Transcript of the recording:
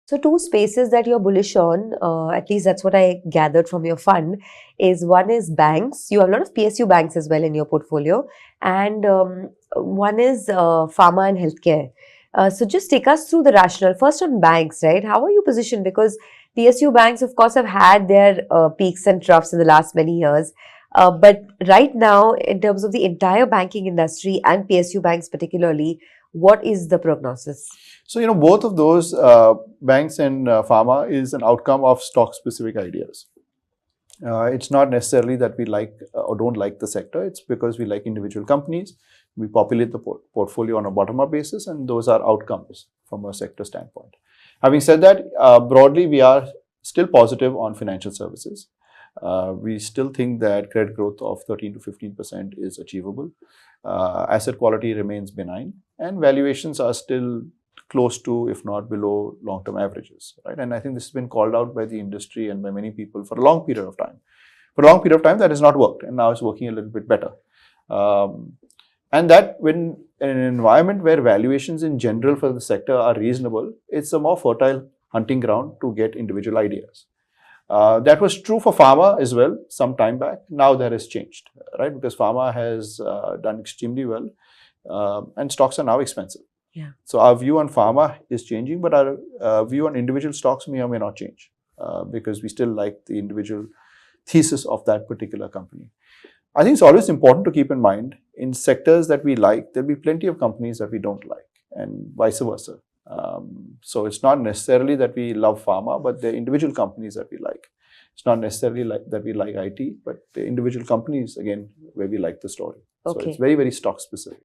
So two spaces that you're bullish on, at least that's what I gathered from your fund, is one is banks. You have a lot of PSU banks as well in your portfolio, and one is pharma and healthcare. So just take us through the rationale. First on banks, right? How are you positioned? Because PSU banks, of course, have had their peaks and troughs in the last many years. But right now, in terms of the entire banking industry and PSU banks particularly, what is the prognosis? So, both of those banks and pharma is an outcome of stock-specific ideas. It's not necessarily that we like or don't like the sector. It's because we like individual companies. We populate the portfolio on a bottom-up basis, and those are outcomes from a sector standpoint. Having said that, broadly, we are still positive on financial services. We still think that credit growth of 13 to 15% is achievable. Asset quality remains benign, and valuations are still close to, if not below, long-term averages, right? And I think this has been called out by the industry and by many people for a long period of time. For a long period of time, that has not worked, and now it's working a little bit better. And that when in an environment where valuations in general for the sector are reasonable, it's a more fertile hunting ground to get individual ideas. That was true for pharma as well some time back. Now that has changed, right? Because pharma has done extremely well, and stocks are now expensive. Yeah. So our view on pharma is changing, but our view on individual stocks may or may not change because we still like the individual thesis of that particular company. I think it's always important to keep in mind in sectors that we like, there'll be plenty of companies that we don't like, and vice versa. So it's not necessarily that we love pharma, but the individual companies that we like. It's not necessarily like that we like IT, but the individual companies, again, where we like the story. Okay. So it's very, very stock specific.